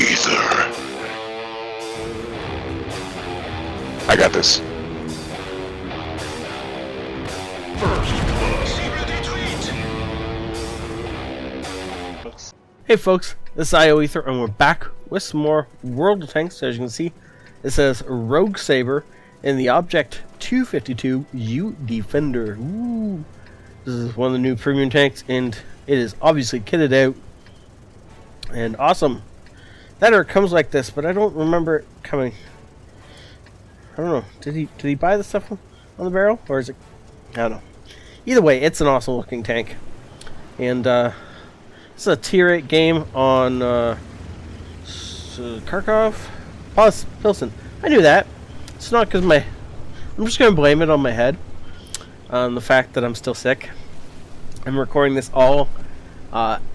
ioEther. I got this. Hey folks, this is ioEther and we're back with some more World of Tanks. As you can see, it says Rogue Saber in the Object 252 U Defender. Ooh. This is one of the new premium tanks and it is obviously kitted out and awesome. That or it comes like this, but I don't remember it coming. I don't know. Did he buy the stuff on the barrel, or is it? I don't know. Either way, it's an awesome looking tank, and this is a tier 8 game on Kharkov, Pilsen. I knew that. It's not because I'm just gonna blame it on my head, on the fact that I'm still sick. I'm recording this all.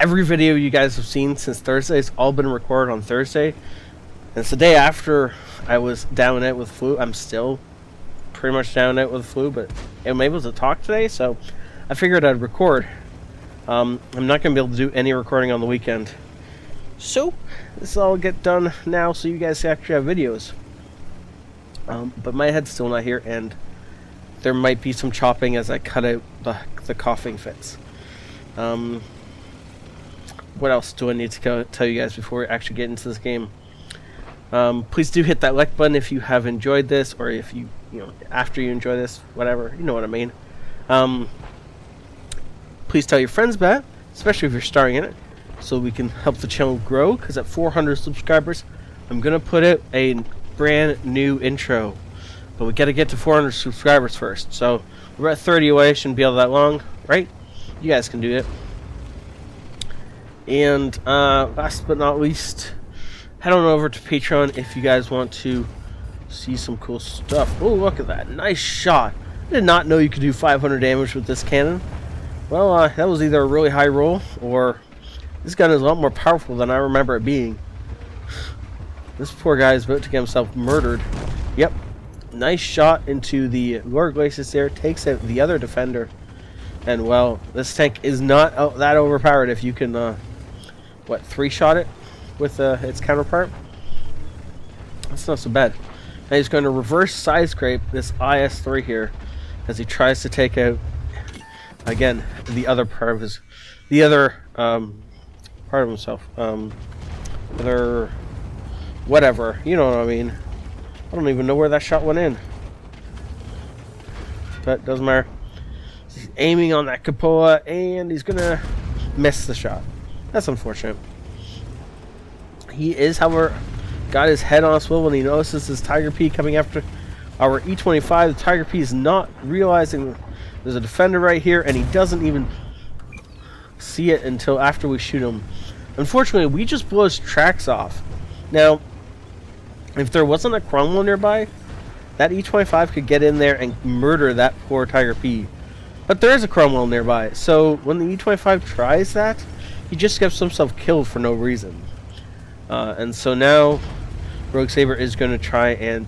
Every video you guys have seen since Thursday has all been recorded on Thursday. And it's the day after I was down and out with flu. I'm still pretty much down and out with the flu, but I'm able to talk today, so I figured I'd record. I'm not going to be able to do any recording on the weekend. So, this will all get done now so you guys actually have videos. But my head's still not here, and there might be some chopping as I cut out the coughing fits. What else do I need to tell you guys before we actually get into this game? Please do hit that like button if you have enjoyed this, or if you know, after you enjoy this, whatever, you know what I mean. Please tell your friends about it, especially if you're starring in it, so we can help the channel grow, because at 400 subscribers, I'm going to put out a brand new intro. But we got to get to 400 subscribers first, so we're at 30 away, shouldn't be all that long, right? You guys can do it. And last but not least, head on over to Patreon if you guys want to see some cool stuff. Oh, look at that. Nice shot. I did not know you could do 500 damage with this cannon. Well, that was either a really high roll, or this gun is a lot more powerful than I remember it being. This poor guy is about to get himself murdered. Yep. Nice shot into the lower glacis there. Takes out the other defender. And, well, this tank is not that overpowered if you can, what, 3-shot it with its counterpart? That's not so bad. Now he's going to reverse side scrape this IS-3 here as he tries to take out, again, the other part of his, part of himself, other, whatever, you know what I mean. I don't even know where that shot went in, but doesn't matter. He's aiming on that cupola and he's gonna miss the shot. That's unfortunate. He is, however, got his head on a swivel and he notices this Tiger P coming after our E25. The Tiger P is not realizing there's a defender right here, and he doesn't even see it until after we shoot him. Unfortunately, we just blow his tracks off. Now, if there wasn't a Cromwell nearby, that E25 could get in there and murder that poor Tiger P. But there is a Cromwell nearby, so when the E25 tries that, he just gets himself killed for no reason. And so now, Rogue Saber is going to try and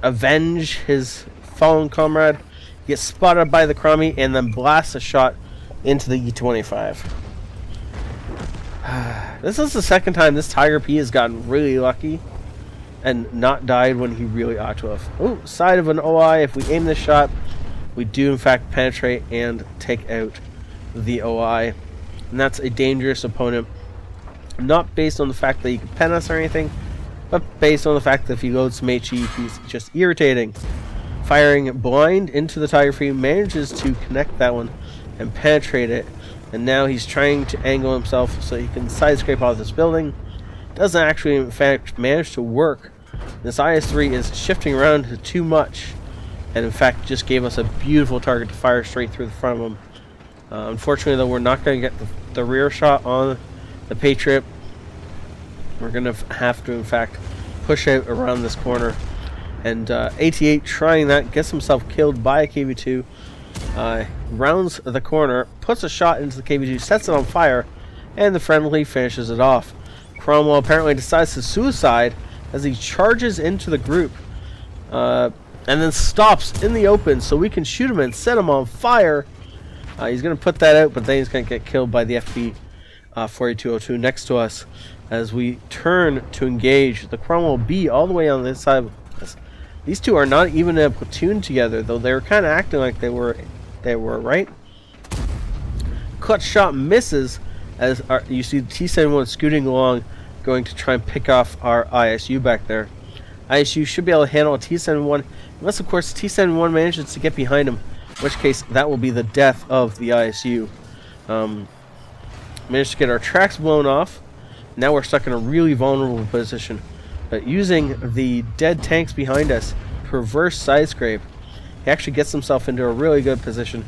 avenge his fallen comrade. Gets spotted by the Crommy and then blasts a shot into the E25. This is the second time this Tiger P has gotten really lucky and not died when he really ought to have. Oh, side of an OI. If we aim this shot, we do in fact penetrate and take out the OI. And that's a dangerous opponent. Not based on the fact that he can pen us or anything, but based on the fact that if he loads some HE, he's just irritating. Firing blind into the Tiger P, manages to connect that one and penetrate it. And now he's trying to angle himself so he can side scrape off this building. Doesn't actually in fact manage to work. This IS-3 is shifting around too much, and in fact just gave us a beautiful target to fire straight through the front of him. Unfortunately though, we're not going to get the rear shot on the Patriot. We're going to have to in fact push out around this corner. And 88 trying that, gets himself killed by a KV-2, rounds the corner, puts a shot into the KV-2, sets it on fire, and the friendly finishes it off. Cromwell apparently decides to suicide as he charges into the group, and then stops in the open so we can shoot him and set him on fire. He's going to put that out, but then he's going to get killed by the FP 4202 next to us as we turn to engage. The Cromwell B all the way on this side of us. These two are not even in a platoon together, though they were kind of acting like they were, right? Clutch shot misses as you see the T-71 scooting along, going to try and pick off our ISU back there. ISU should be able to handle a T-71, unless of course the T-71 manages to get behind him, in which case that will be the death of the ISU. Managed to get our tracks blown off. Now we're stuck in a really vulnerable position. But using the dead tanks behind us to reverse side scrape, he actually gets himself into a really good position,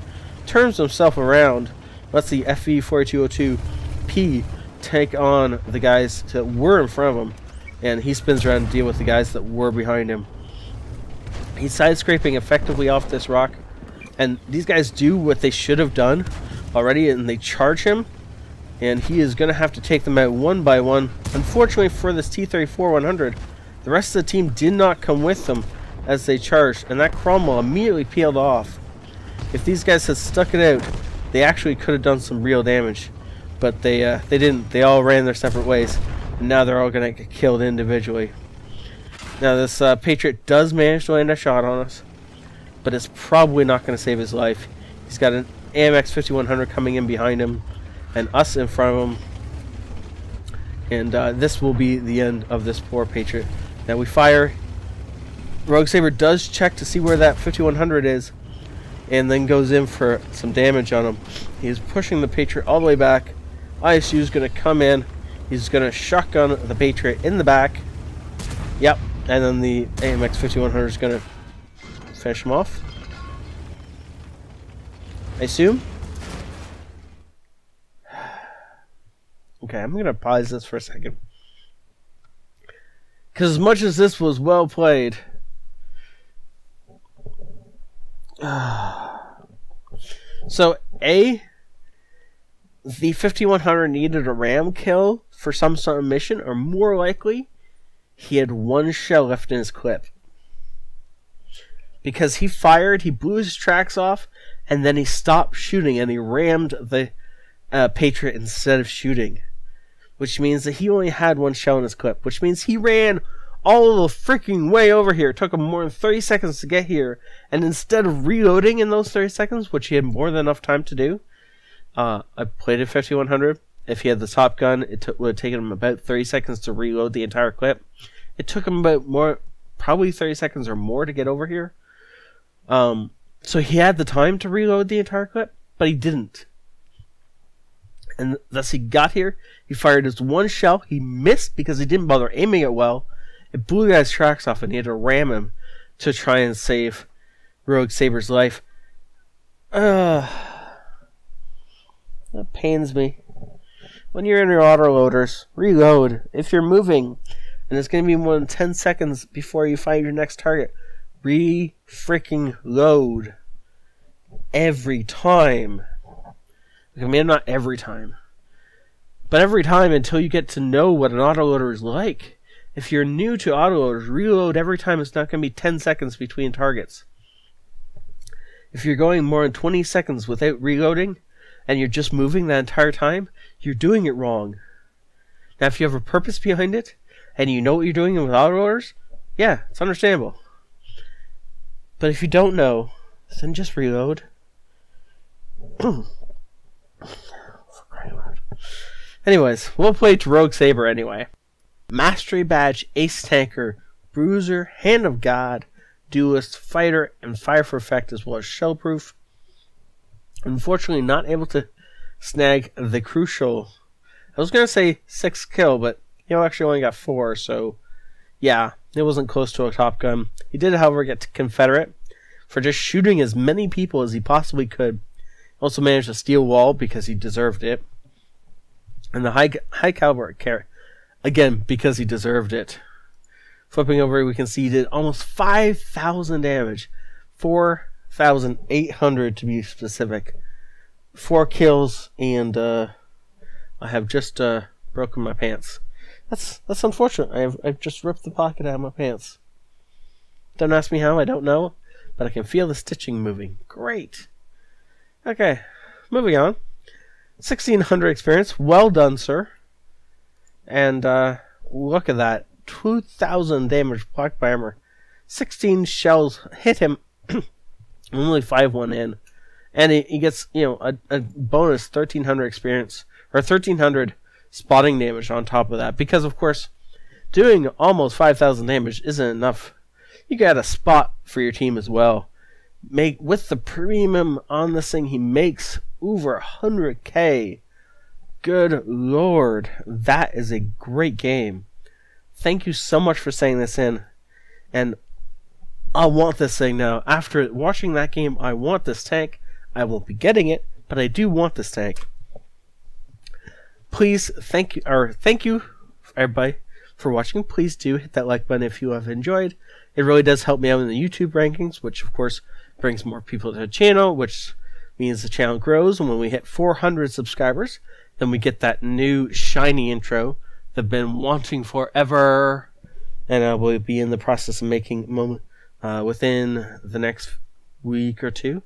turns himself around, lets the FV-4202P take on the guys that were in front of him, and he spins around and deal with the guys that were behind him. He's side scraping effectively off this rock, and these guys do what they should have done already, and they charge him, and he is going to have to take them out one by one. Unfortunately for this T-34-100, the rest of the team did not come with them as they charged, and that Cromwell immediately peeled off. If these guys had stuck it out, they actually could have done some real damage, but they didn't. They all ran their separate ways, and now they're all going to get killed individually. Now this Patriot does manage to land a shot on us, but it's probably not going to save his life. He's got an AMX 5100 coming in behind him, and us in front of him, and this will be the end of this poor Patriot. Now we fire. Rogue Saber does check to see where that 5100 is, and then goes in for some damage on him. He's pushing the Patriot all the way back. ISU is going to come in. He's going to shotgun the Patriot in the back. Yep, and then the AMX 5100 is going to finish him off, I assume. Okay, I'm going to pause this for a second, because as much as this was well played, so the 5100 needed a ram kill for some sort of mission, or more likely, he had one shell left in his clip. Because he fired, he blew his tracks off, and then he stopped shooting, and he rammed the Patriot instead of shooting. Which means that he only had one shell in his clip. Which means he ran all the freaking way over here. It took him more than 30 seconds to get here. And instead of reloading in those 30 seconds, which he had more than enough time to do, I played a 5100. If he had the top gun, it would have taken him about 30 seconds to reload the entire clip. It took him probably 30 seconds or more to get over here. So he had the time to reload the entire clip, but he didn't. And thus he got here, he fired his one shell, he missed because he didn't bother aiming it well. It blew the guy's tracks off, and he had to ram him to try and save Rogue Saber's life. That pains me. When you're in your autoloaders, reload. If you're moving, and it's going to be more than 10 seconds before you find your next target, re-freaking load. Every time. I mean, not every time, but every time until you get to know what an autoloader is like. If you're new to autoloaders, reload every time. It's not going to be 10 seconds between targets. If you're going more than 20 seconds without reloading, and you're just moving that entire time, you're doing it wrong. Now, if you have a purpose behind it, and you know what you're doing with autoloaders, yeah, it's understandable. But if you don't know, then just reload. Anyways, we'll play to Rogue Saber anyway. Mastery Badge, Ace Tanker, Bruiser, Hand of God, Duelist, Fighter, and Fire for Effect, as well as Shellproof. Unfortunately, not able to snag the crucial. I was going to say 6 kill, but actually only got 4, so yeah, it wasn't close to a Top Gun. He did, however, get to Confederate for just shooting as many people as he possibly could. Also managed to steal wall because he deserved it. And the high caliber carry, again, because he deserved it. Flipping over, we can see he did almost 5,000 damage. 4,800 to be specific. 4 kills, and I have just broken my pants. That's unfortunate. I've just ripped the pocket out of my pants. Don't ask me how, I don't know. But I can feel the stitching moving. Great. Okay, moving on. 1,600 experience. Well done, sir. And look at that. 2,000 damage blocked by armor. 16 shells hit him. Only 5 went in. And he gets, a bonus 1,300 experience. Or 1,300 spotting damage on top of that. Because, of course, doing almost 5,000 damage isn't enough. You got a spot for your team as well. With the premium on this thing, he makes over 100k. Good lord. That is a great game. Thank you so much for saying this in. And I want this thing now. After watching that game, I want this tank. I won't be getting it, but I do want this tank. Please, thank you, everybody, for watching. Please do hit that like button if you have enjoyed. It really does help me out in the YouTube rankings, which of course brings more people to the channel, which means the channel grows. And when we hit 400 subscribers, then we get that new shiny intro that I've been wanting forever. And I will be in the process of making within the next week or two.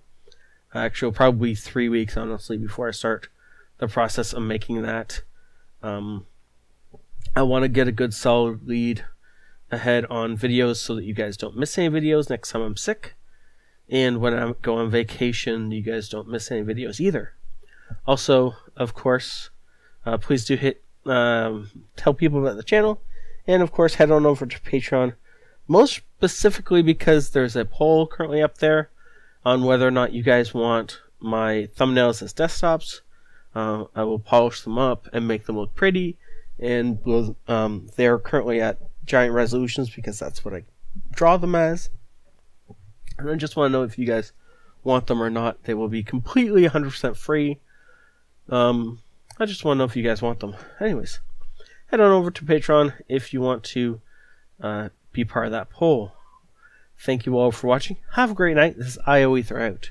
Actually, probably 3 weeks, honestly, before I start the process of making that. I want to get a good solid lead ahead on videos so that you guys don't miss any videos next time I'm sick. And when I go on vacation, you guys don't miss any videos either. Also, of course, please do tell people about the channel. And of course, head on over to Patreon. Most specifically because there's a poll currently up there on whether or not you guys want my thumbnails as desktops. I will polish them up and make them look pretty. And they're currently at giant resolutions because that's what I draw them as. And I just want to know if you guys want them or not. They will be completely 100% free. I just want to know if you guys want them. Anyways, head on over to Patreon if you want to be part of that poll. Thank you all for watching. Have a great night. This is ioEther out.